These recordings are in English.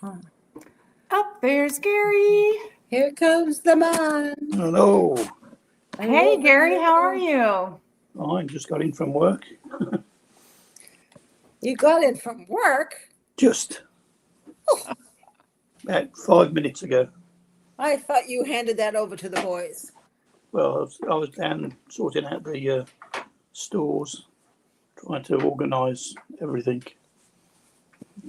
Oh, there's Gary. Here comes the man. Hello. Hey, Gary, how are you? I just got in from work. You got in from work? Just about 5 minutes ago. I thought you handed that over to the boys. Well, I was down sorting out the stores, trying to organise everything.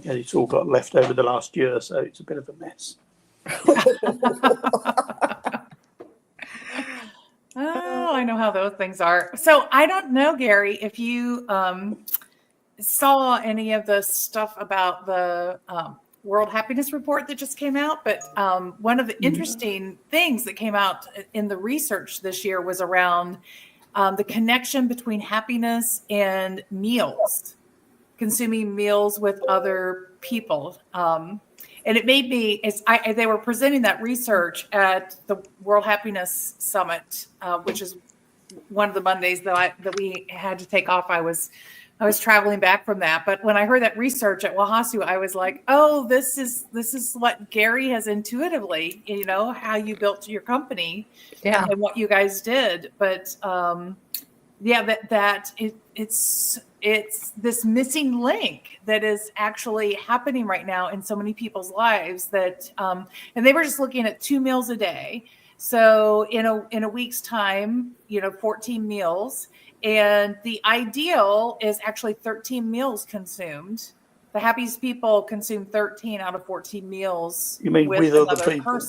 Yeah, it's all got left over the last year, so it's a bit of a mess. Oh, I know how those things are. So I don't know, Gary, if you saw any of the stuff about the World Happiness Report that just came out, but one of the interesting things that came out in the research this year was around the connection between happiness and meals, consuming meals with other people. And it made me, they were presenting that research at the World Happiness Summit, which is one of the Mondays that we had to take off. I was traveling back from that, but when I heard that research at Wahasu, I was like, "Oh, this is what Gary has intuitively, how you built your company, and what you guys did." But it's this missing link that is actually happening right now in so many people's lives that, and they were just looking at 2 meals a day. So in a week's time, 14 meals. And the ideal is actually 13 meals consumed. The happiest people consume 13 out of 14 meals. You mean with other people?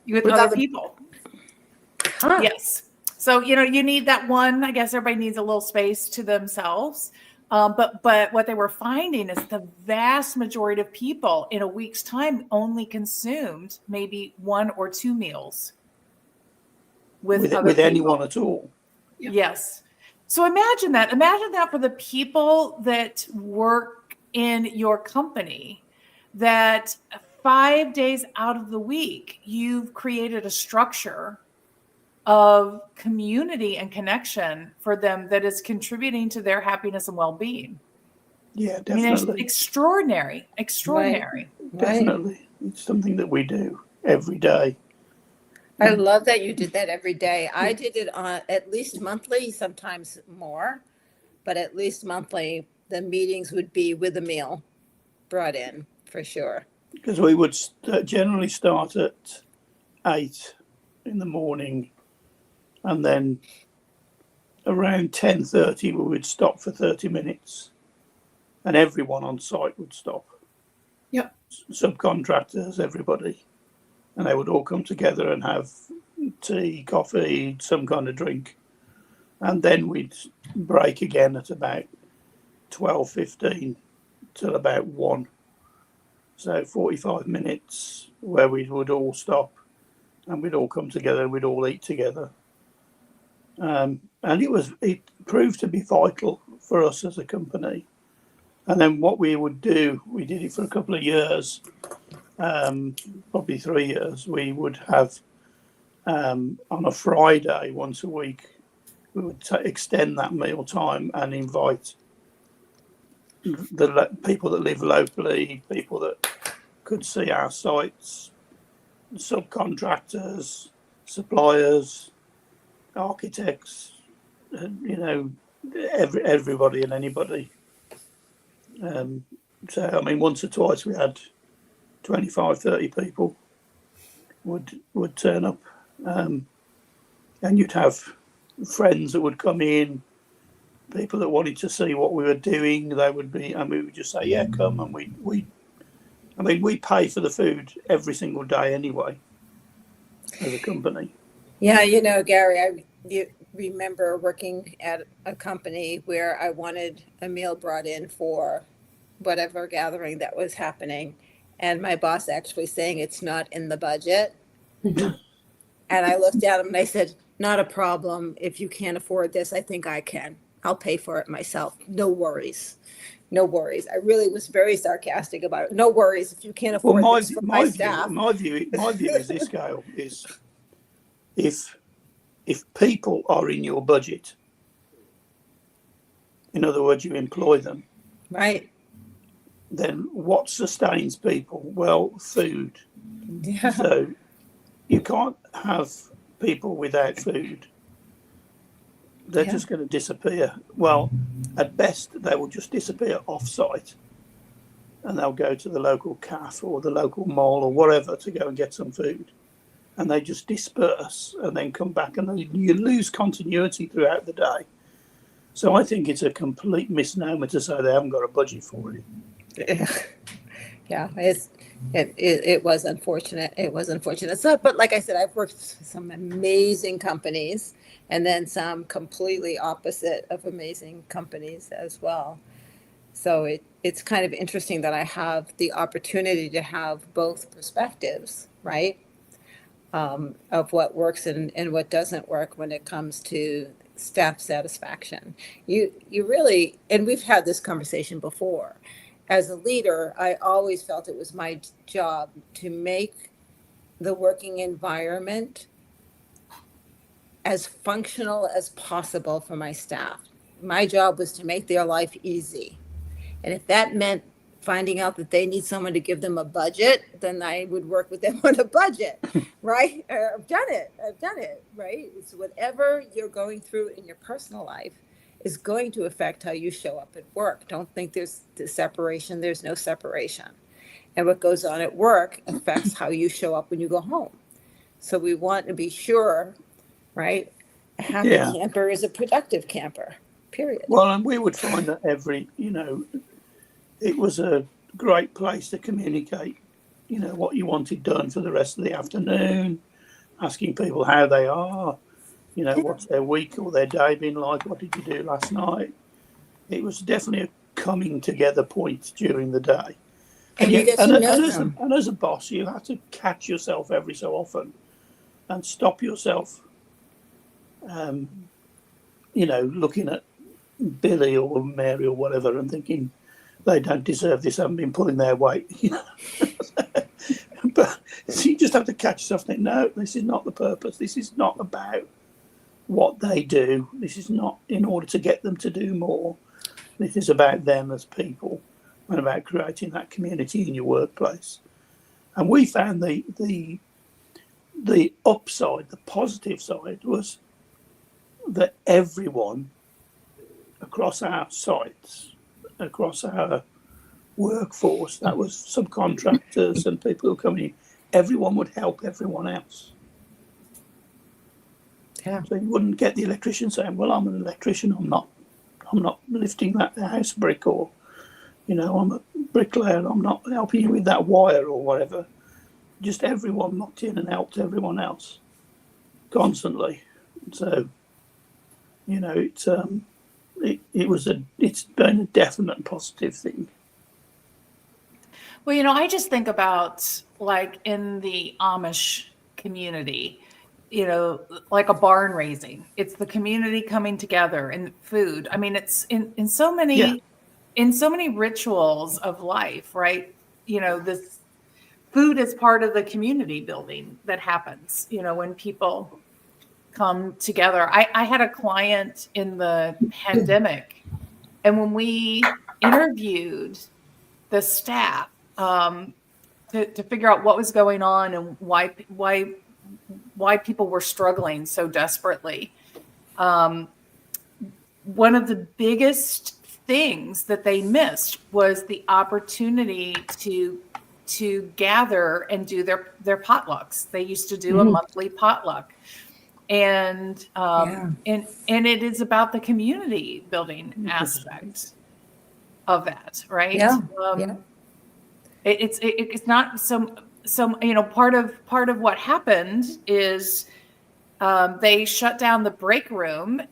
With other people. Huh. Yes. So, you need that one. I guess everybody needs a little space to themselves. But what they were finding is the vast majority of people in a week's time only consumed maybe 1 or 2 meals with anyone at all. Yeah. Yes. So imagine that for the people that work in your company, that 5 days out of the week, you've created a structure of community and connection for them that is contributing to their happiness and well-being. Yeah, definitely. I mean, it's extraordinary. Right. Definitely. It's something that we do every day. I love that you did that every day. I did it on at least monthly, sometimes more, but at least monthly, the meetings would be with a meal brought in for sure. Because we would generally start at 8 in the morning, and then around 10:30 we would stop for 30 minutes, and everyone on site would stop. Yep. Subcontractors, everybody. And they would all come together and have tea, coffee, some kind of drink. And then we'd break again at about 12:15 till about 1. So 45 minutes where we would all stop and we'd all come together and we'd all eat together. And it proved to be vital for us as a company. And then what we would do, we did it for a couple of years, probably 3 years. We would have on a Friday once a week, we would extend that meal time and invite the people that live locally, people that could see our sites, subcontractors, suppliers, architects, everybody and anybody. So, I mean, once or twice we had 25, 30 people would turn up, and you'd have friends that would come in, people that wanted to see what we were doing. They would be, and we would just say, "Yeah, come." And we pay for the food every single day anyway, as a company. Yeah, Gary, you remember working at a company where I wanted a meal brought in for whatever gathering that was happening. And my boss actually saying it's not in the budget. And I looked at him and I said, "Not a problem. If you can't afford this, I think I can. I'll pay for it myself. No worries. No worries." I really was very sarcastic about it. No worries if you can't afford this for my staff. My view is this, Gail, is if people are in your budget, in other words, you employ them. Right. then what sustains people? Well, food. Yeah. So you can't have people without food. They're Yeah. just going to disappear. Well, at best, they will just disappear off-site, and they'll go to the local cafe or the local mall or whatever to go and get some food. And they just disperse and then come back, and you lose continuity throughout the day. So I think it's a complete misnomer to say they haven't got a budget for it. Yeah, it was unfortunate. It was unfortunate. So, but like I said, I've worked with some amazing companies, and then some completely opposite of amazing companies as well. So it's kind of interesting that I have the opportunity to have both perspectives, right? Of what works and what doesn't work when it comes to staff satisfaction. You really, and we've had this conversation before. As a leader, I always felt it was my job to make the working environment as functional as possible for my staff. My job was to make their life easy. And if that meant finding out that they need someone to give them a budget, then I would work with them on a budget, right? I've done it, right? It's whatever you're going through in your personal life is going to affect how you show up at work. Don't think there's the separation. There's no separation. And what goes on at work affects how you show up when you go home. So we want to be sure, right? A happy camper is a productive camper, period. Well, and we would find that it was a great place to communicate, what you wanted done for the rest of the afternoon, asking people how they are, what's their week or their day been like, what did you do last night? It was definitely a coming together point during the day. And you get to know them. And as a boss, you have to catch yourself every so often and stop yourself, looking at Billy or Mary or whatever and thinking, they don't deserve this, haven't been pulling their weight, But so you just have to catch yourself and think, no, this is not the purpose. This is not about what they do. This is not in order to get them to do more. This is about them as people and about creating that community in your workplace. And we found the upside, the positive side, was that everyone across our sites, across our workforce, that was subcontractors and people who come in, everyone would help everyone else. Yeah. So you wouldn't get the electrician saying, well, I'm an electrician, I'm not lifting that house brick, or, I'm a bricklayer, I'm not helping you with that wire or whatever. Just everyone knocked in and helped everyone else constantly. So, it's been a definite positive thing. Well, I just think about like in the Amish community, like a barn raising. It's the community coming together and food. I mean, it's in so many rituals of life, right? This food is part of the community building that happens, when people come together. I had a client in the pandemic, and when we interviewed the staff to figure out what was going on and why people were struggling so desperately, one of the biggest things that they missed was the opportunity to gather and do their potlucks. They used to do a monthly potluck. And it is about the community building aspect of that, right? Yeah. It's not some part of what happened is they shut down the break room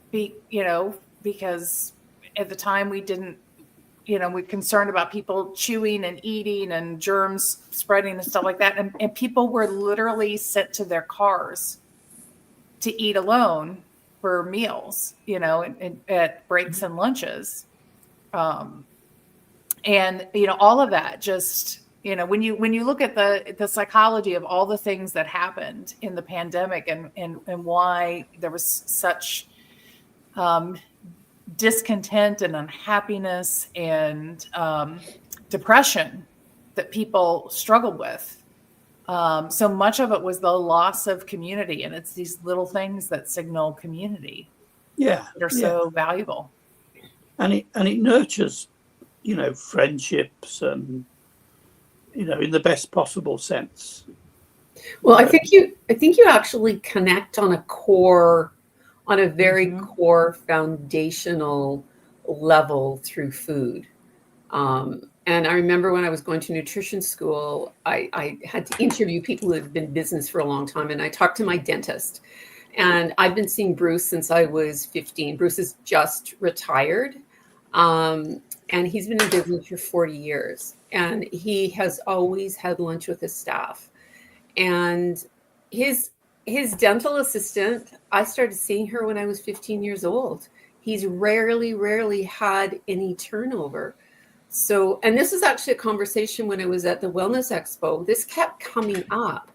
because at the time we didn't we're concerned about people chewing and eating and germs spreading and stuff like that, and people were literally sent to their cars to eat alone for meals, at breaks and lunches. And, all of that just, when you look at the psychology of all the things that happened in the pandemic and why there was such discontent and unhappiness and depression that people struggled with. So much of it was the loss of community, and it's these little things that signal community Yeah, that are yeah. so valuable. And it nurtures, friendships and, in the best possible sense. Well, I think you actually connect on a very core foundational level through food. And I remember when I was going to nutrition school, I had to interview people who had been in business for a long time, and I talked to my dentist. And I've been seeing Bruce since I was 15. Bruce is just retired. And he's been in business for 40 years. And he has always had lunch with his staff. And his dental assistant, I started seeing her when I was 15 years old. He's rarely had any turnover. So, and this is actually a conversation when I was at the Wellness Expo. This kept coming up.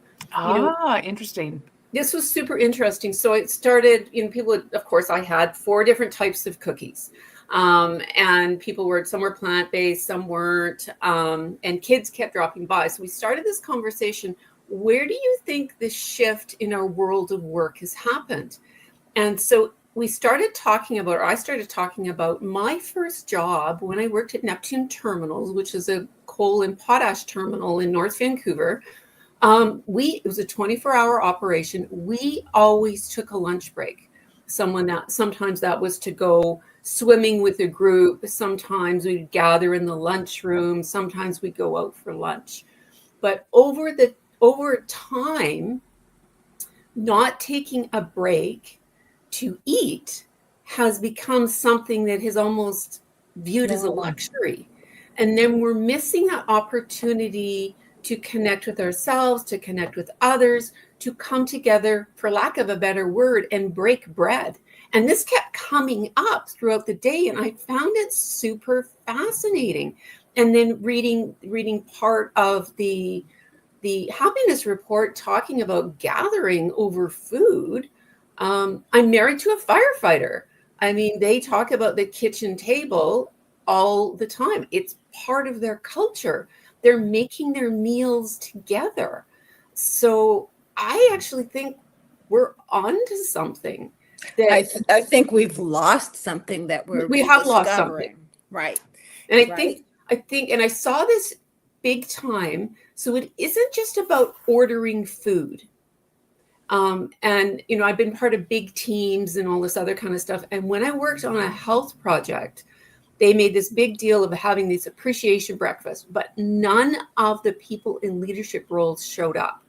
Interesting. This was super interesting. So it started, people, of course, I had 4 different types of cookies. And some were plant-based, some weren't. And kids kept dropping by. So we started this conversation. Where do you think the shift in our world of work has happened? And so I started talking about my first job when I worked at Neptune Terminals, which is a coal and potash terminal in North Vancouver. It was a 24-hour operation. We always took a lunch break. Sometimes that was to go swimming with a group. Sometimes we'd gather in the lunchroom. Sometimes we'd go out for lunch. But over time, not taking a break to eat has become something that is almost viewed as a luxury. And then we're missing that opportunity to connect with ourselves, to connect with others, to come together, for lack of a better word, and break bread. And this kept coming up throughout the day, and I found it super fascinating. And then reading part of the happiness report talking about gathering over food. I'm married to a firefighter. I mean, they talk about the kitchen table all the time. It's part of their culture. They're making their meals together. So I actually think we're onto something. I think we've lost something that we have lost something. Right. And I think, and I saw this big time. So it isn't just about ordering food. And, I've been part of big teams and all this other kind of stuff. And when I worked on a health project, they made this big deal of having this appreciation breakfast, but none of the people in leadership roles showed up.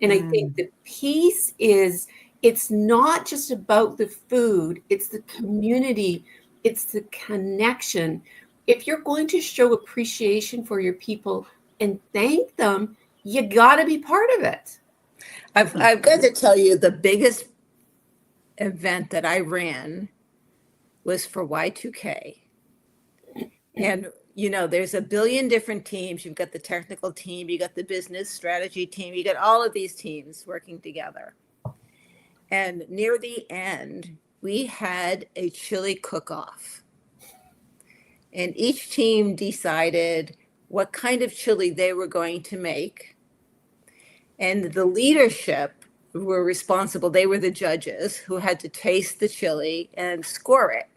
And I think the piece is, it's not just about the food, it's the community, it's the connection. If you're going to show appreciation for your people and thank them, you got to be part of it. I've got to tell you, the biggest event that I ran was for Y2K. And, there's a billion different teams. You've got the technical team, you got the business strategy team, you got all of these teams working together. And near the end, we had a chili cook-off. And each team decided what kind of chili they were going to make. And the leadership were responsible. They were the judges who had to taste the chili and score it.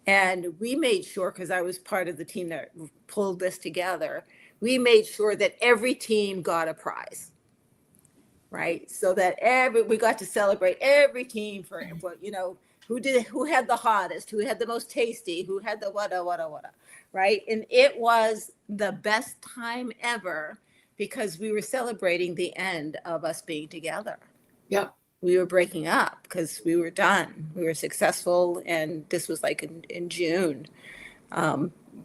And we made sure, because I was part of the team that pulled this together, we made sure that every team got a prize, right? So that we got to celebrate every team for who had the hottest, who had the most tasty, who had the wada, right? And it was the best time ever because we were celebrating the end of us being together. Yeah. We were breaking up because we were done. We were successful. And this was like in June,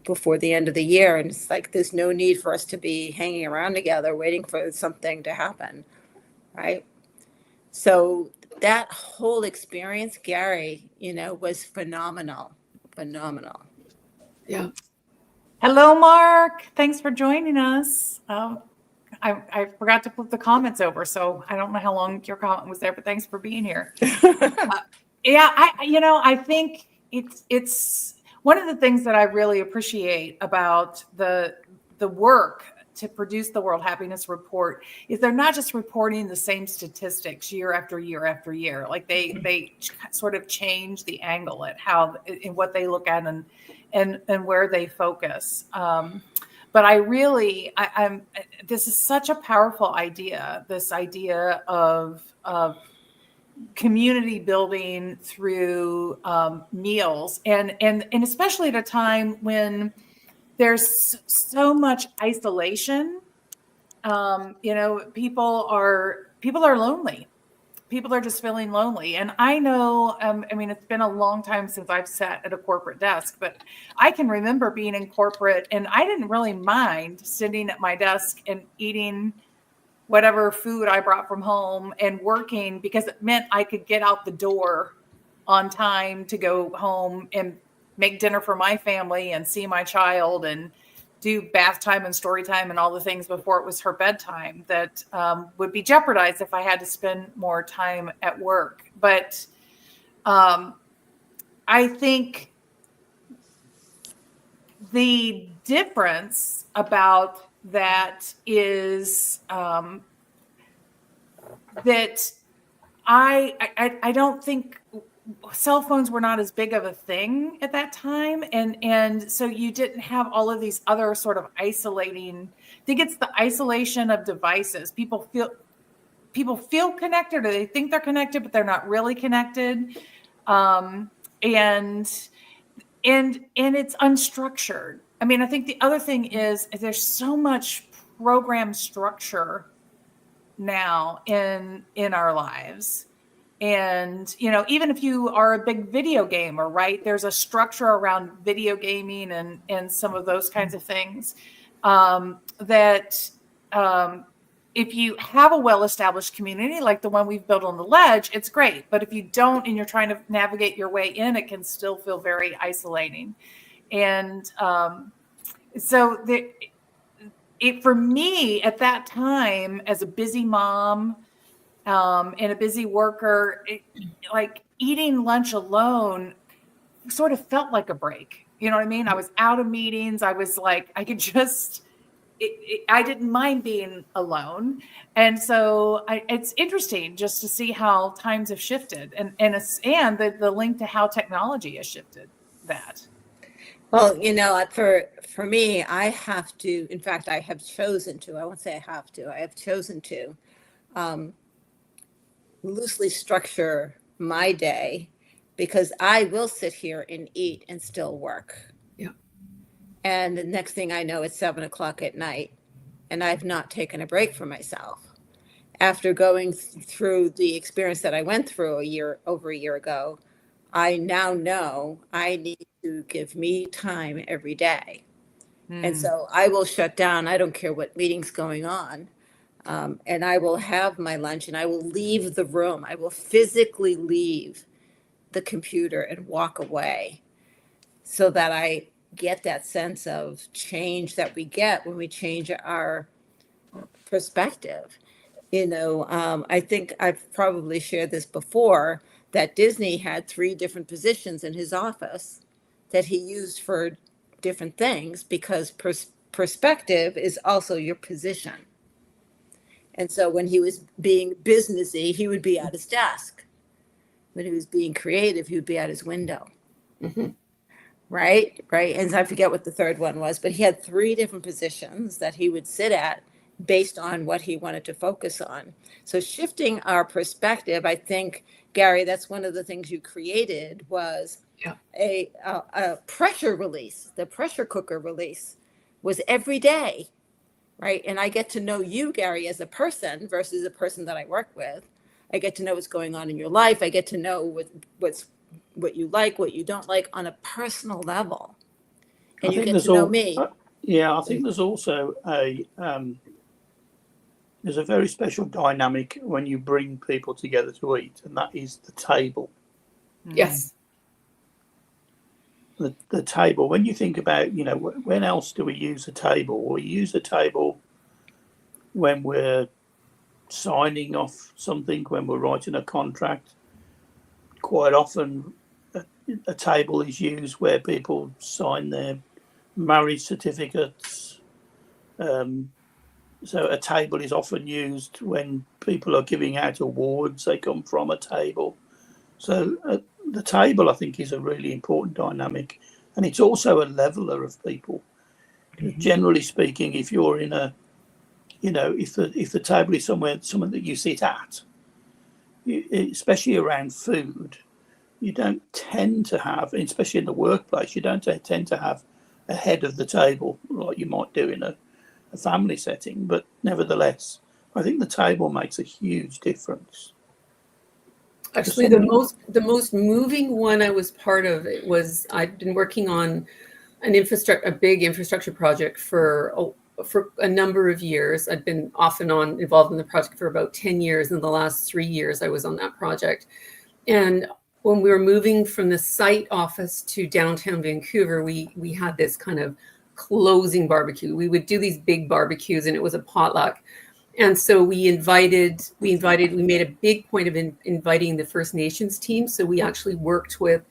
before the end of the year. And it's like, there's no need for us to be hanging around together, waiting for something to happen. Right. So that whole experience, Gary, was phenomenal. Yeah. Hello, Mark. Thanks for joining us. I forgot to put the comments over, so I don't know how long your comment was there, but thanks for being here. I think one of the things that I really appreciate about the work to produce the World Happiness Report is they're not just reporting the same statistics year after year after year. Like they sort of change the angle at how in what they look at and where they focus. But I'm this is such a powerful idea. This idea of community building through meals, and especially at a time when there's so much isolation. People are lonely. People are just feeling lonely. And I know, it's been a long time since I've sat at a corporate desk, but I can remember being in corporate and I didn't really mind sitting at my desk and eating whatever food I brought from home and working, because it meant I could get out the door on time to go home and make dinner for my family and see my child and do bath time and story time and all the things before it was her bedtime that would be jeopardized if I had to spend more time at work. But I think the difference about that is that I don't think cell phones were not as big of a thing at that time, and so you didn't have all of these other sort of isolating. I think it's the isolation of devices. People feel connected, or they think they're connected, but they're not really connected, and it's unstructured. I mean, I think the other thing is there's so much program structure now in our lives. And, even if you are a big video gamer, right, there's a structure around video gaming and some of those kinds of things that if you have a well-established community like the one we've built on the Ledge, it's great. But if you don't and you're trying to navigate your way in, it can still feel very isolating. And so for me at that time, as a busy mom, and a busy worker, like eating lunch alone sort of felt like a break. You know what I mean? I was out of meetings. I was like, I could just, I didn't mind being alone. And so it's interesting just to see how times have shifted and the link to how technology has shifted that. Well, for me, I have to, in fact, I have chosen to, I won't say I have chosen to, loosely structure my day, because I will sit here and eat and still work. Yeah. And the next thing I know, it's 7:00 at night, and I've not taken a break for myself. After going through the experience that I went through over a year ago, I now know I need to give me time every day. And so I will shut down. I don't care what meeting's going on. And I will have my lunch and I will leave the room. I will physically leave the computer and walk away, so that I get that sense of change that we get when we change our perspective. I think I've probably shared this before, that Disney had 3 different positions in his office that he used for different things, because perspective is also your position. And so when he was being businessy, he would be at his desk. When he was being creative, he would be at his window. Mm-hmm. Right. And I forget what the third one was, but he had 3 different positions that he would sit at based on what he wanted to focus on. So shifting our perspective, I think, Gary, that's one of the things you created, was a pressure release. The pressure cooker release was every day. Right. And I get to know you, Gary, as a person versus a person that I work with. I get to know what's going on in your life. I get to know what you like, what you don't like on a personal level. And you get to know me. I think there's also there's a very special dynamic when you bring people together to eat, and that is the table. Yes. The table. When you think about, when else do we use a table? We use a table when we're signing off something, when we're writing a contract. Quite often a table is used where people sign their marriage certificates. So a table is often used when people are giving out awards. They come from a table. So the table, I think, is a really important dynamic, and it's also a leveler of people. Generally speaking, if you're in a, if the table is somewhere that you sit at, especially around food, you don't tend to have, especially in the workplace, you don't tend to have a head of the table like you might do in a family setting. But nevertheless, I think the table makes a huge difference. Actually, the most moving one I was part of, it was, I'd been working on a big infrastructure project for a number of years. I'd been off and on involved in the project for about 10 years. In the last 3 years, I was on that project. And when we were moving from the site office to downtown Vancouver, we had this kind of closing barbecue. We would do these big barbecues, and it was a potluck. And so we made a big point of inviting the First Nations team. So we actually worked with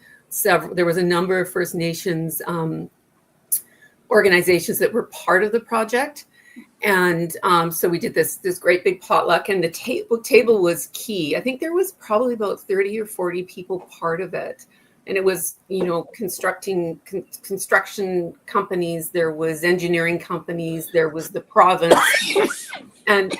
there was a number of First Nations organizations that were part of the project. And so we did this great big potluck, and the table was key. I think there was probably about 30 or 40 people part of it. And it was, construction companies, there was engineering companies, there was the province. And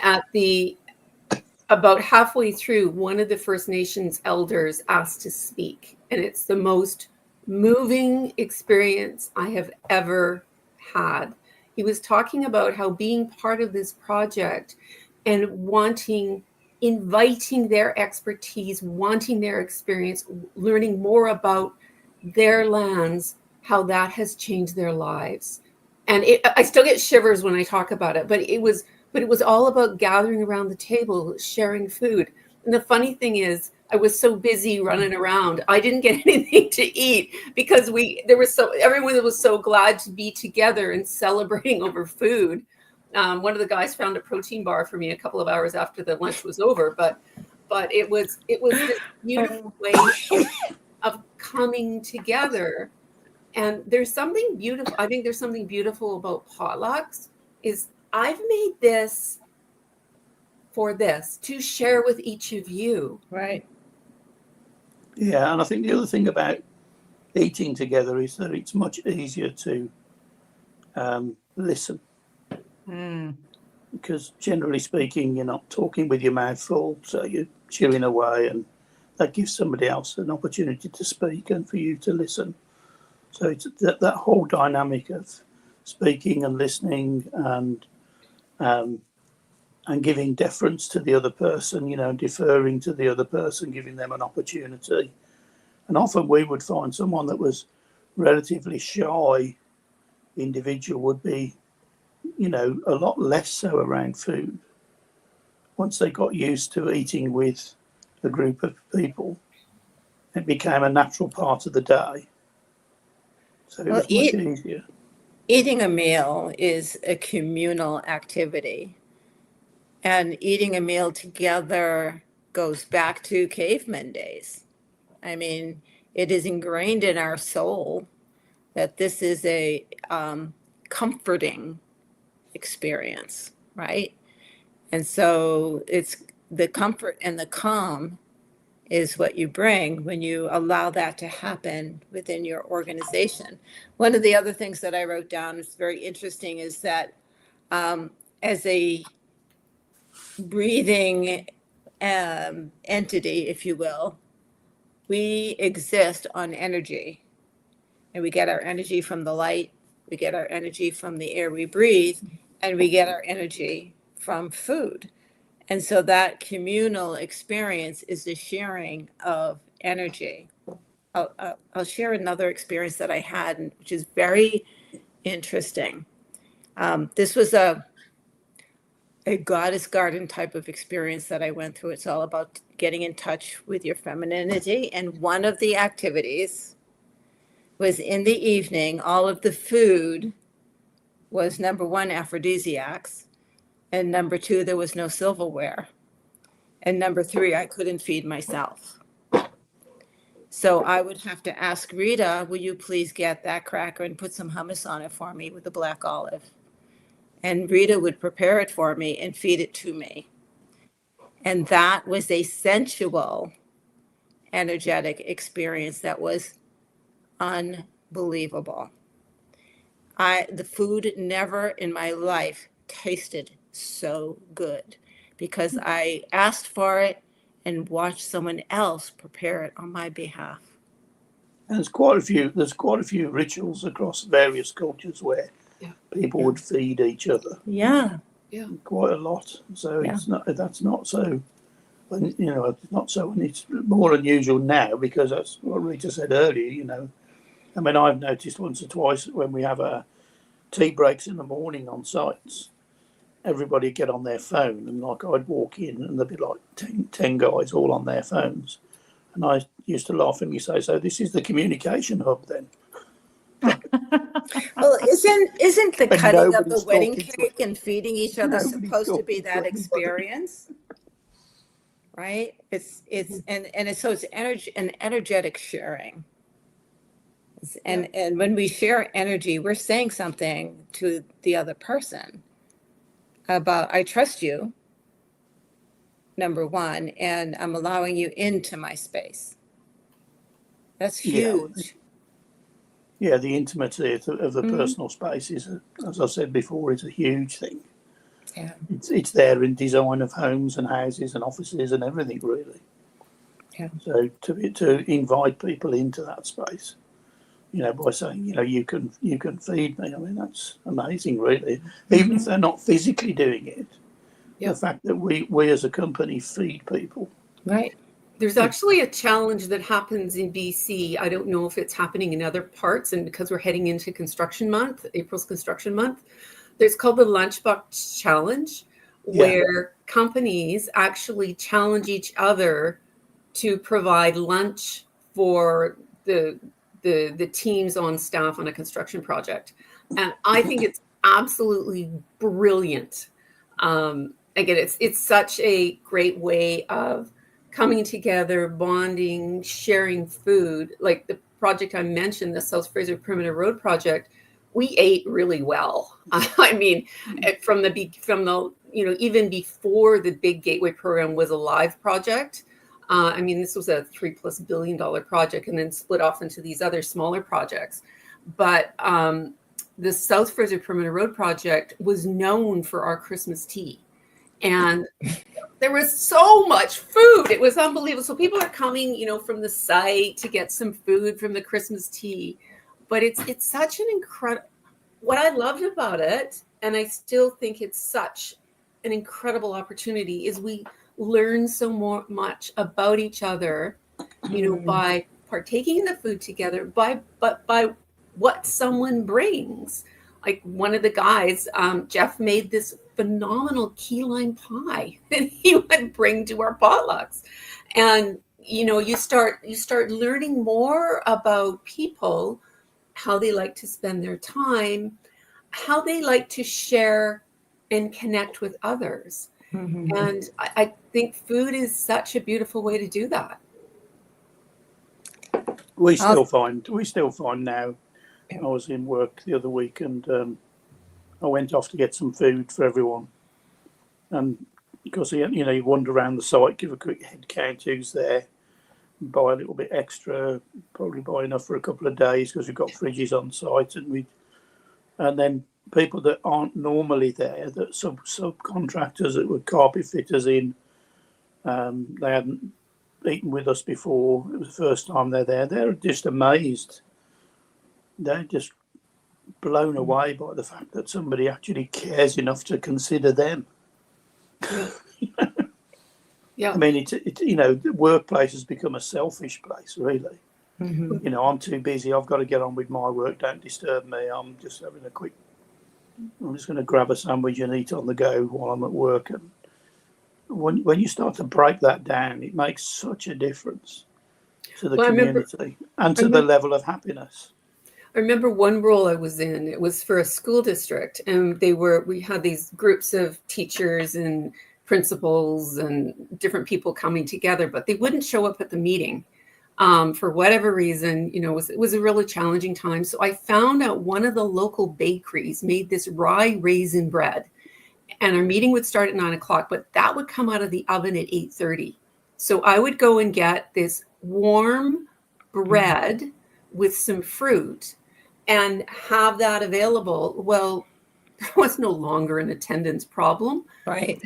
about halfway through, one of the First Nations elders asked to speak. And it's the most moving experience I have ever had. He was talking about how being part of this project and inviting their expertise, wanting their experience, learning more about their lands, how that has changed their lives. And I still get shivers when I talk about it, but it was all about gathering around the table, sharing food. And the funny thing is, I was so busy running around, I didn't get anything to eat because everyone was so glad to be together and celebrating over food. One of the guys found a protein bar for me a couple of hours after the lunch was over, but it was this beautiful way of coming together. And there's something beautiful. I think there's something beautiful about potlucks. Is I've made this to share with each of you. Right. Yeah, and I think the other thing about eating together is that it's much easier to listen. Because generally speaking, you're not talking with your mouth full, so you're chewing away, and that gives somebody else an opportunity to speak and for you to listen. So it's that whole dynamic of speaking and listening and giving deference to the other person, deferring to the other person, giving them an opportunity. And often we would find someone that was relatively shy individual would be, a lot less so around food. Once they got used to eating with a group of people, it became a natural part of the day. So it was much easier. Eating a meal is a communal activity. And eating a meal together goes back to caveman days. I mean, it is ingrained in our soul that this is a comforting experience, right? And so it's the comfort and the calm is what you bring when you allow that to happen within your organization. One of the other things that I wrote down is very interesting is that as a breathing entity, if you will, we exist on energy, and we get our energy from the light, we get our energy from the air we breathe, and we get our energy from food. And so that communal experience is the sharing of energy. I'll share another experience that I had, which is very interesting. This was a goddess garden type of experience that I went through. It's all about getting in touch with your femininity. And one of the activities was in the evening, all of the food was, number one, aphrodisiacs. And number two, there was no silverware. And number three, I couldn't feed myself. So I would have to ask Rita, will you please get that cracker and put some hummus on it for me with a black olive? And Rita would prepare it for me and feed it to me. And that was a sensual, energetic experience that was unbelievable. The food never in my life tasted so good because I asked for it and watched someone else prepare it on my behalf. And there's quite a few rituals across various cultures where people would feed each other. Yeah. Quite a lot. So Yeah. that's not so, it's not so, and it's more unusual now because that's what Rita said earlier. I mean, I've noticed once or twice when we have tea breaks in the morning on sites, everybody get on their phone, and like I'd walk in and there'd be like 10 guys all on their phones. And I used to laugh and say, so this is the communication hub then? Well, isn't the And cutting of the nobody's wedding talking to cake and feeding each other Nobody's supposed to be talking to that anybody. experience? Right? It's an energetic sharing. And when we share energy, we're saying something to the other person about, I trust you, number one, and I'm allowing you into my space. That's huge. Yeah, the intimacy of the Mhm. personal space is, as I said before, is a huge thing. Yeah. It's there in design of homes and houses and offices and everything, really. Yeah. So to invite people into that space, by saying, you can feed me. I mean, that's amazing, really. Even if they're not physically doing it, the fact that we as a company feed people. Right. There's actually a challenge that happens in BC. I don't know if it's happening in other parts, and because we're heading into construction month, April's construction month, there's called the Lunchbox Challenge, where companies actually challenge each other to provide lunch for the teams on staff on a construction project. And I think it's absolutely brilliant. Again, it's such a great way of coming together, bonding, sharing food. Like the project I mentioned, the South Fraser Perimeter Road project, we ate really well. I mean, from the even before the big Gateway program was a live project. I mean, this was a $3+ billion project, and then split off into these other smaller projects. But the South Fraser Perimeter Road project was known for our Christmas tea. And there was so much food. It was unbelievable. So people are coming, from the site to get some food from the Christmas tea. But it's such an incredible, what I loved about it, and I still think it's such an incredible opportunity, is we learn so much about each other, by partaking in the food together, but by what someone brings. Like one of the guys, Jeff, made this phenomenal key lime pie that he would bring to our potlucks. And, you start learning more about people, how they like to spend their time, how they like to share and connect with others. Mm-hmm. And I think food is such a beautiful way to do that. We still find now. I was in work the other week, and I went off to get some food for everyone. And because you wander around the site, give a quick head count who's there, buy a little bit extra, probably buy enough for a couple of days because we've got fridges on site, and then people that aren't normally there, that subcontractors that were carpet fitters in, they hadn't eaten with us before. It was the first time they're there. They're just amazed. They're just blown away by the fact that somebody actually cares enough to consider them. Yeah. I mean, the workplace has become a selfish place, really. Mm-hmm. I'm too busy. I've got to get on with my work. Don't disturb me. I'm just going to grab a sandwich and eat on the go while I'm at work. And when you start to break that down, it makes such a difference to the community and to the level of happiness. I remember one role I was in, it was for a school district, and we had these groups of teachers and principals and different people coming together, but they wouldn't show up at the meeting. for whatever reason, it was a really challenging time. So I found out one of the local bakeries made this rye raisin bread, and our meeting would start at 9 o'clock, but that would come out of the oven at 8:30. So I would go and get this warm bread with some fruit and have that available. Well, there was no longer an attendance problem. Right.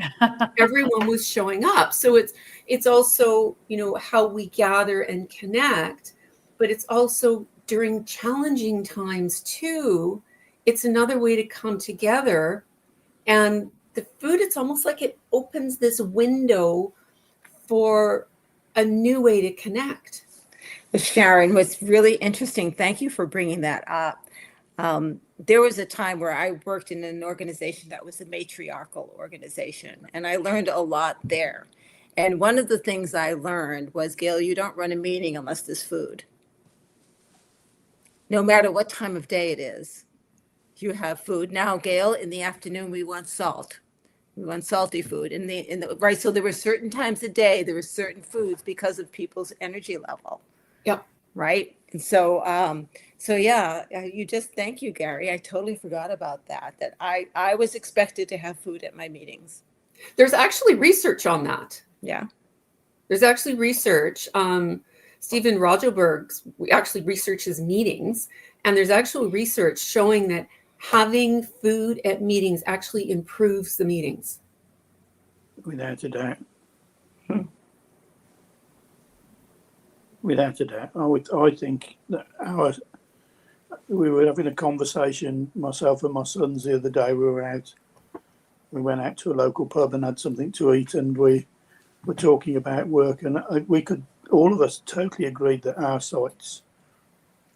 Everyone was showing up. So it's also, how we gather and connect, but it's also during challenging times too. It's another way to come together. And the food, it's almost like it opens this window for a new way to connect. Sharon, what's really interesting, thank you for bringing that up. There was a time where I worked in an organization that was a matriarchal organization, and I learned a lot there. And one of the things I learned was, Gail, you don't run a meeting unless there's food. No matter what time of day it is, you have food. Now, Gail, in the afternoon, we want salt. We want salty food. Right. So there were certain times a day, there were certain foods because of people's energy level. Yep. Right. And so, you just, thank you, Gary. I totally forgot about that I was expected to have food at my meetings. There's actually research on that. Yeah. There's actually research. Stephen Rogelberg actually researches meetings, and there's actual research showing that having food at meetings actually improves the meetings. Without a doubt. Without a doubt. I think that we were having a conversation, myself and my sons, the other day. We went out to a local pub and had something to eat, and we were talking about work, and all of us totally agreed that our sites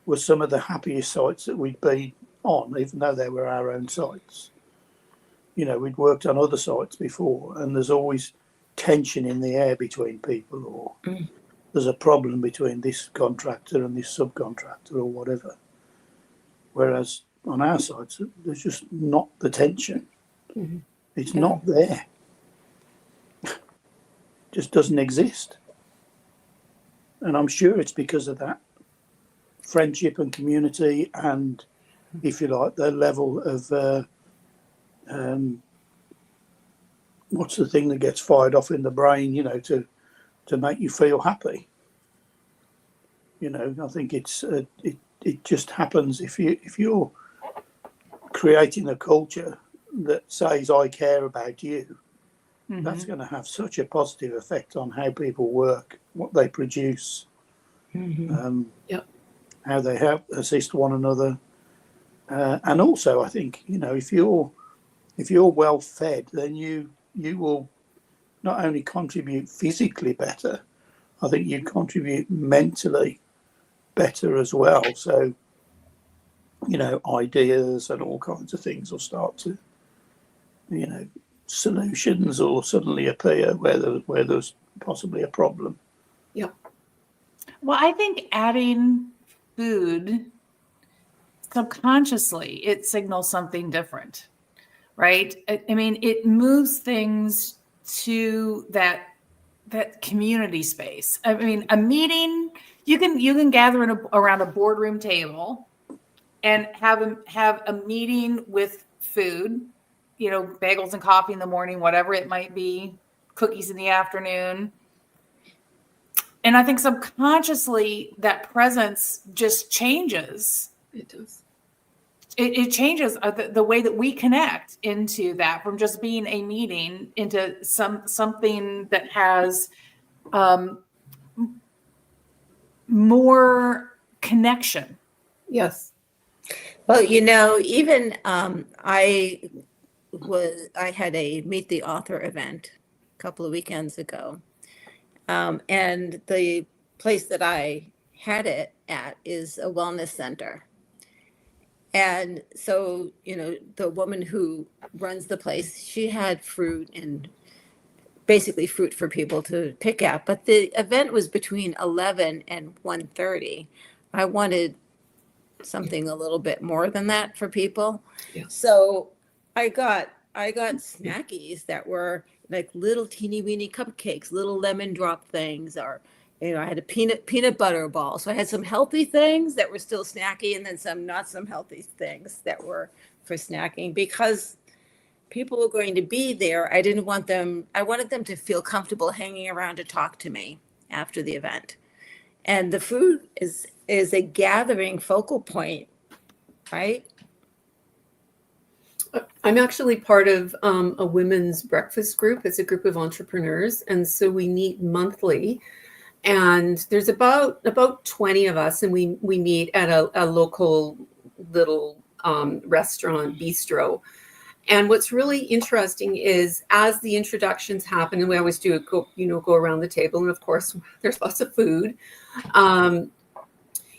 were some of the happiest sites that we'd been on, even though they were our own sites. We'd worked on other sites before, and there's always tension in the air between people, or there's a problem between this contractor and this subcontractor or whatever. Whereas on our sites, there's just not the tension. Mm-hmm. It's not there. Just doesn't exist. And I'm sure it's because of that friendship and community, and, if you like, the level of what's the thing that gets fired off in the brain, to make you feel happy. I think it just happens if you're creating a culture that says, I care about you. Mm-hmm. That's going to have such a positive effect on how people work, what they produce, how they help assist one another, and also I think if you're well fed, then you will not only contribute physically better, I think you contribute mentally better as well. So ideas and all kinds of things will start to solutions will suddenly appear where there's possibly a problem. Yep. Well, I think adding food subconsciously, it signals something different, right? I mean, it moves things to that community space. I mean, a meeting, you can gather around a boardroom table and have a meeting with food, bagels and coffee in the morning, whatever it might be, cookies in the afternoon. And I think subconsciously that presence just changes. It does. It changes the way that we connect into that, from just being a meeting into something that has more connection. Yes. Well, even I had a Meet the Author event a couple of weekends ago. And the place that I had it at is a wellness center. And so, the woman who runs the place, she had fruit and basically fruit for people to pick at. But the event was between 11 and 1:30. I wanted something a little bit more than that for people. Yeah. So I got snackies that were like little teeny weeny cupcakes, little lemon drop things, or I had a peanut butter ball. So I had some healthy things that were still snacky, and then some not some healthy things that were for snacking, because people were going to be there. I wanted them to feel comfortable hanging around to talk to me after the event. And the food is a gathering focal point, right? I'm actually part of a women's breakfast group. It's a group of entrepreneurs, and so we meet monthly. And there's about 20 of us, and we meet at a local little restaurant bistro. And what's really interesting is, as the introductions happen, and we always do go around the table, and of course there's lots of food.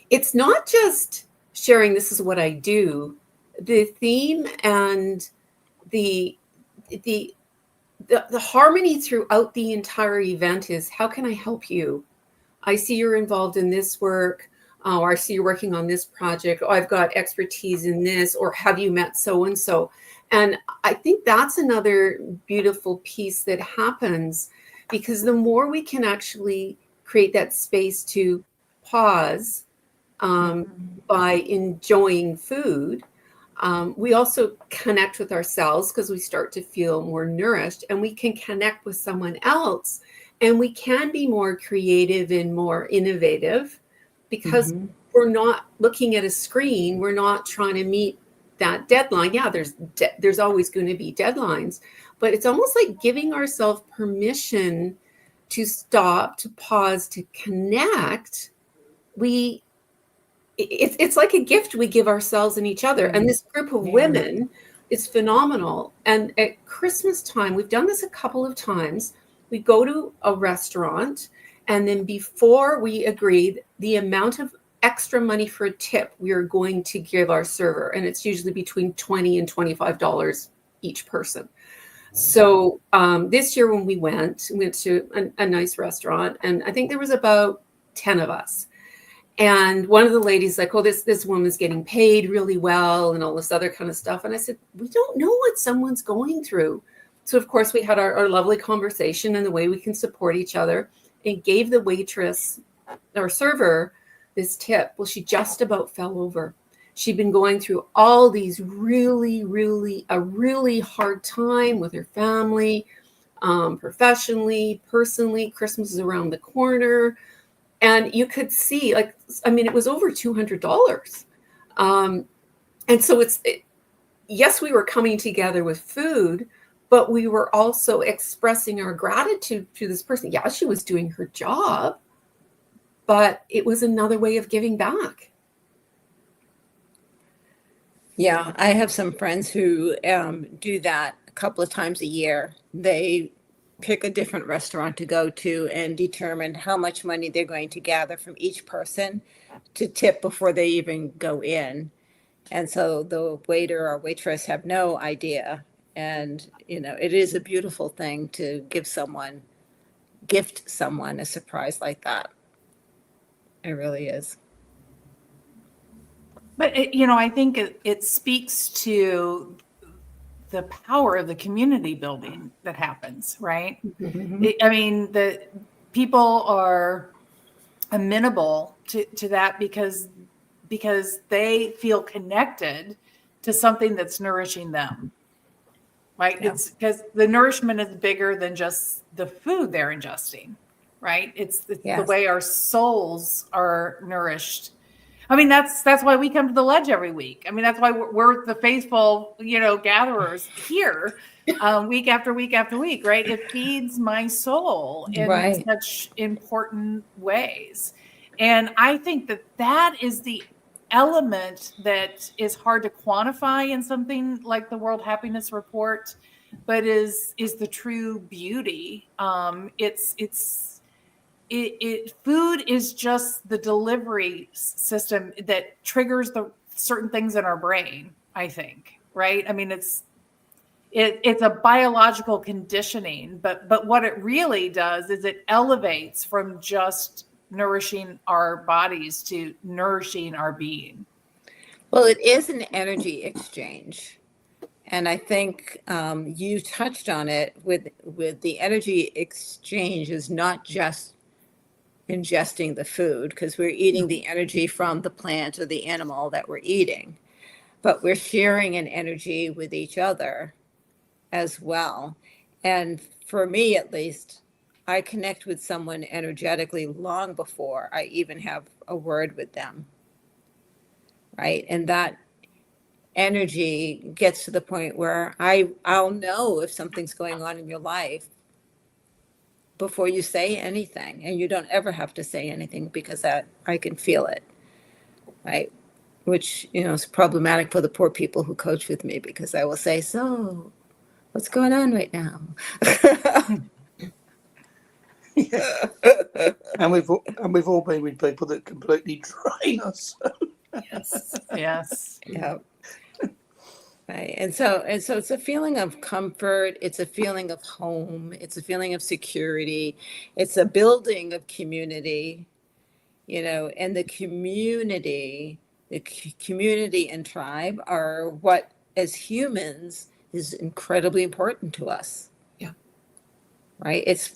It's not just sharing, this is what I do. The theme and the harmony throughout the entire event is, how can I help you? I see you're involved in this work. Or I see you're working on this project. Oh, I've got expertise in this. Or have you met so-and-so? And I think that's another beautiful piece that happens, because the more we can actually create that space to pause by enjoying food, we also connect with ourselves, because we start to feel more nourished, and we can connect with someone else, and we can be more creative and more innovative, because we're not looking at a screen. We're not trying to meet that deadline. Yeah, there's always going to be deadlines, but it's almost like giving ourselves permission to stop, to pause, to connect. It's like a gift we give ourselves and each other. And this group of women is phenomenal. And at Christmas time, we've done this a couple of times. We go to a restaurant, and then before we agreed the amount of extra money for a tip we are going to give our server, and it's usually between $20 and $25 each person. So this year when we went to a nice restaurant, and I think there was about 10 of us. And one of the ladies like, oh, this woman's getting paid really well and all this other kind of stuff. And I said, we don't know what someone's going through. So of course we had our lovely conversation and the way we can support each other, and gave the waitress or server this tip. Well, she just about fell over. She'd been going through all these really hard time with her family, professionally, personally. Christmas is around the corner. And you could see, it was over $200. And so yes, we were coming together with food, but we were also expressing our gratitude to this person. Yeah, she was doing her job, but it was another way of giving back. Yeah, I have some friends who do that a couple of times a year. They pick a different restaurant to go to and determine how much money they're going to gather from each person to tip before they even go in. And so the waiter or waitress have no idea. And, it is a beautiful thing to gift someone a surprise like that. It really is. But I think it speaks to the power of the community building that happens, right? The people are amenable to that because they feel connected to something that's nourishing them, right? Yeah. It's because the nourishment is bigger than just the food they're ingesting, right? It's yes. The way our souls are nourished. That's why we come to the ledge every week. That's why we're the faithful, gatherers here week after week after week, right? It feeds my soul in such important ways. And I think that is the element that is hard to quantify in something like the World Happiness Report, but is the true beauty. Food is just the delivery system that triggers the certain things in our brain, I think, right? It's a biological conditioning, but what it really does is it elevates from just nourishing our bodies to nourishing our being. Well, it is an energy exchange. And I think you touched on it with the energy exchange is not just ingesting the food because we're eating the energy from the plant or the animal that we're eating, but we're sharing an energy with each other as well. And for me, at least, I connect with someone energetically long before I even have a word with them. Right. And that energy gets to the point where I'll know if something's going on in your life before you say anything. And you don't ever have to say anything because that I can feel it. Right. Which, is problematic for the poor people who coach with me because I will say, so what's going on right now? Yeah. And we've all been with people that completely drain us. Yes. Yes. Yeah. Right. And so it's a feeling of comfort. It's a feeling of home. It's a feeling of security. It's a building of community, and the community and tribe are what, as humans, is incredibly important to us. Yeah. Right. It's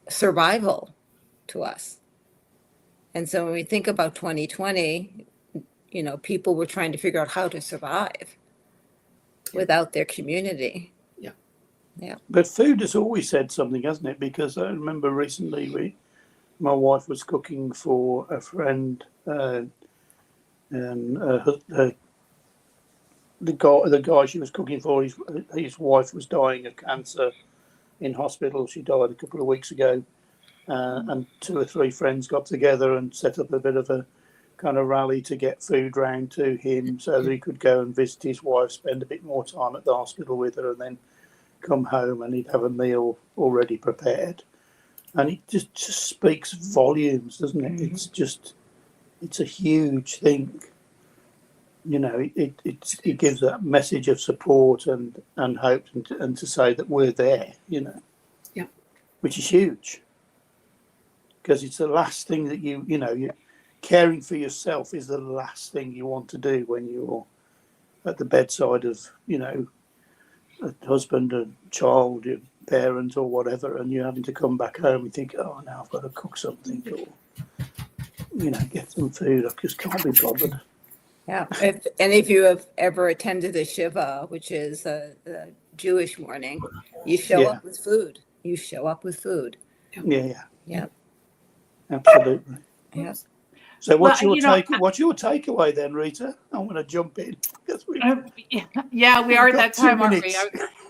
survival to us. And so when we think about 2020, people were trying to figure out how to survive without their community. Yeah. Yeah. But food has always said something, hasn't it? Because I remember recently my wife was cooking for a friend, and the guy she was cooking for, his wife was dying of cancer in hospital. She died a couple of weeks ago, and 2 or 3 friends got together and set up a bit of a kind of rally to get food round to him so that he could go and visit his wife, spend a bit more time at the hospital with her, and then come home and he'd have a meal already prepared. And it just speaks volumes, doesn't it? Mm-hmm. It's a huge thing. It gives that message of support and hope and to say that we're there, Yeah. Which is huge. Because it's the last thing that you caring for yourself is the last thing you want to do when you're at the bedside of, a husband, a child, your parent or whatever, and you're having to come back home and think, oh, now I've got to cook something or, get some food. I just can't be bothered. Yeah. If any of you have ever attended a Shiva, which is a Jewish mourning, you show up with food. Yeah. Yeah. Absolutely. Yeah. So what's your takeaway then, Rita? I want to jump in. Yeah, we are at that 2 time, aren't we? minutes.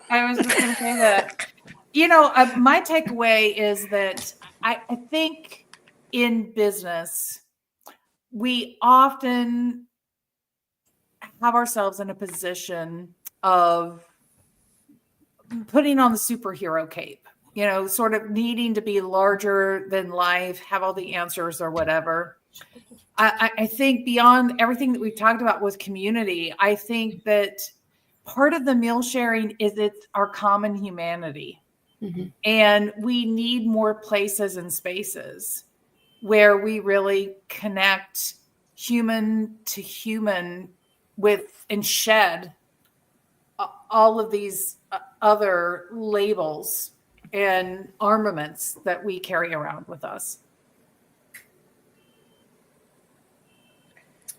I was just going to say that. My takeaway is that I think in business, we often have ourselves in a position of putting on the superhero cape, sort of needing to be larger than life, have all the answers or whatever. I think beyond everything that we've talked about with community, I think that part of the meal sharing is it's our common humanity. Mm-hmm. And we need more places and spaces where we really connect human to human with and shed all of these other labels and armaments that we carry around with us.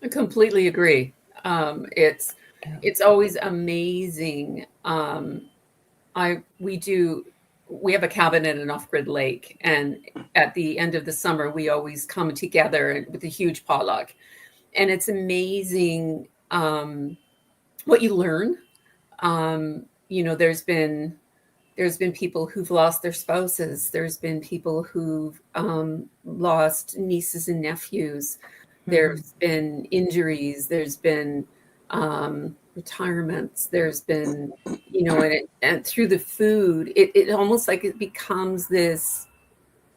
I completely agree. It's always amazing. We have a cabin at an off-grid lake, and at the end of the summer, we always come together with a huge potluck, and it's amazing what you learn. There's been people who've lost their spouses. There's been people who've lost nieces and nephews. There's been injuries, there's been retirements, there's been, and through the food, it almost like it becomes this,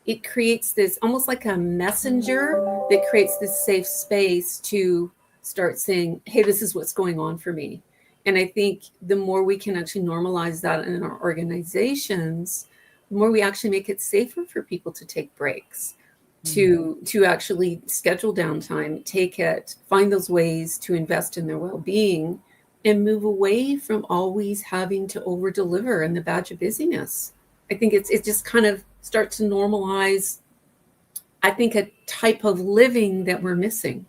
it creates this almost like a messenger that creates this safe space to start saying, hey, this is what's going on for me. And I think the more we can actually normalize that in our organizations, the more we actually make it safer for people to take breaks. To actually schedule downtime, find those ways to invest in their well-being and move away from always having to over-deliver and the badge of busyness. I think it just kind of starts to normalize I think, a type of living that we're missing.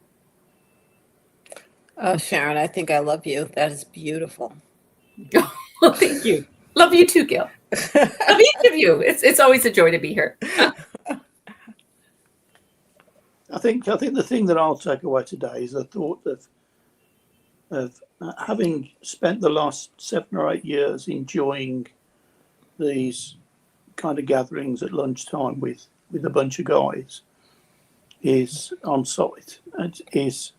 Oh, Sharon, I think I love you. That is beautiful. Well, thank you. Love you too, Gail. Love each of you. It's always a joy to be here. I think the thing that I'll take away today is the thought of having spent the last 7 or 8 years enjoying these kind of gatherings at lunchtime with a bunch of guys is on site, and is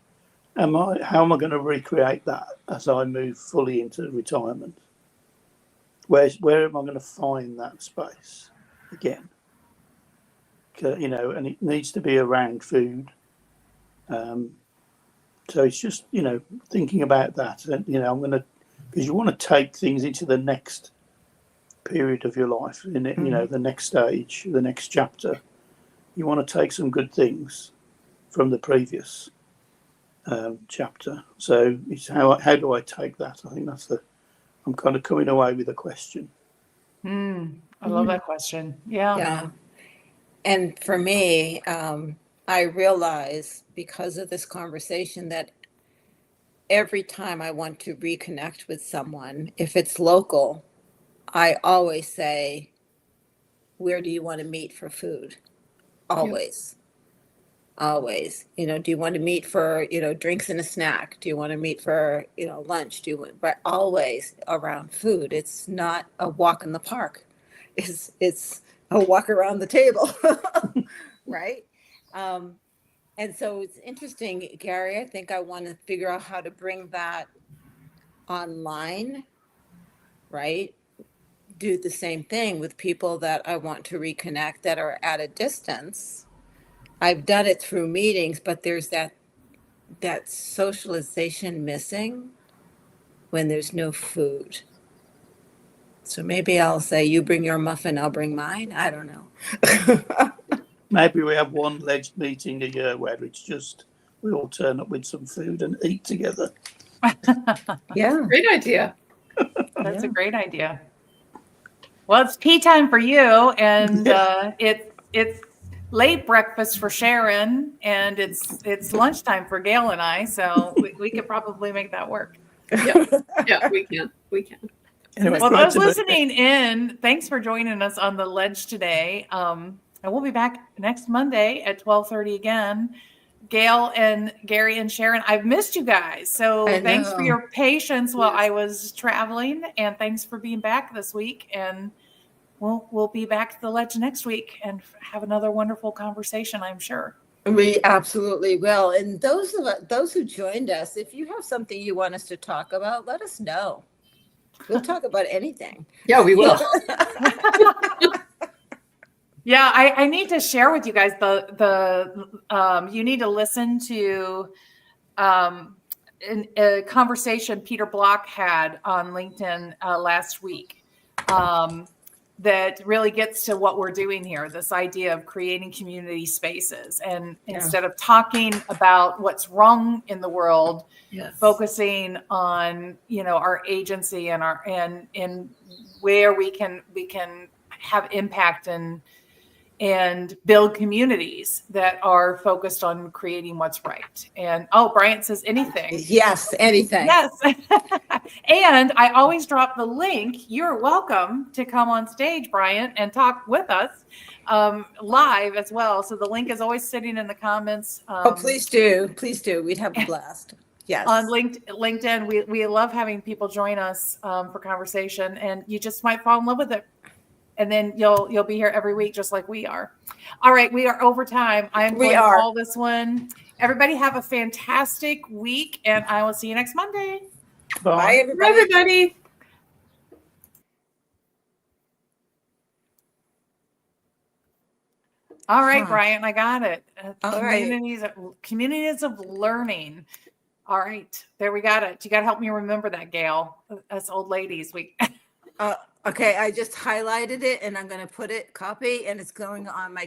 how am I going to recreate that as I move fully into retirement? Where am I going to find that space again? You know, and it needs to be around food. So it's just, you know, thinking about that, and you know, because you want to take things into the next period of your life, in it, you know, the next stage, the next chapter. You want to take some good things from the previous chapter. So it's how do I take that? I think I'm kind of coming away with a question. I love that question. Yeah. Yeah. And for me, I realize because of this conversation that every time I want to reconnect with someone, if it's local, I always say, where do you want to meet for food? Always. Always. You know, do you want to meet for, you know, drinks and a snack? Do you want to meet for, you know, lunch? But always around food. It's not a walk in the park. It's a walk around the table. Right? And so it's interesting, Gary. I think I want to figure out how to bring that online, right? Do the same thing with people that I want to reconnect that are at a distance. I've done it through meetings, but there's that socialization missing when there's no food. So maybe I'll say, you bring your muffin, I'll bring mine. I don't know. Maybe we have one ledged meeting a year where it's just we all turn up with some food and eat together. Yeah. Great idea. That's a great idea. Well, it's tea time for you, and it's late breakfast for Sharon, and it's lunchtime for Gail and I. So we could probably make that work. Yeah, we can. Anyway, Well, great those to be- listening in, thanks for joining us on the ledge today. And we'll be back next Monday at 12:30 again. Gail and Gary and Sharon, I've missed you guys. So thanks for your patience while I was traveling, and thanks for being back this week. And we'll be back at the ledge next week and have another wonderful conversation, I'm sure. We absolutely will. And those who joined us, if you have something you want us to talk about, let us know. We'll talk about anything. Yeah, we will. Yeah, I need to share with you guys you need to listen to a conversation Peter Block had on LinkedIn last week that really gets to what we're doing here, this idea of creating community spaces. And instead of talking about what's wrong in the world, focusing on, you know, our agency and and where we can have impact and build communities that are focused on creating what's right. And Bryant says anything. Yes, anything. Yes. And I always drop the link. You're welcome to come on stage, Bryant, and talk with us live as well. So the link is always sitting in the comments. Please do. Please do. We'd have a blast. Yes. On LinkedIn, we love having people join us for conversation, and you just might fall in love with it. And then you'll be here every week, just like we are. All right, we are over time. I am going to call this one. Everybody have a fantastic week, and I will see you next Monday. Bye, everybody. Bye, everybody. All right, Brian, I got it. All right. Communities of learning. All right, there we got it. You got to help me remember that, Gail. Us old ladies, Okay, I just highlighted it and I'm going to copy, and it's going on my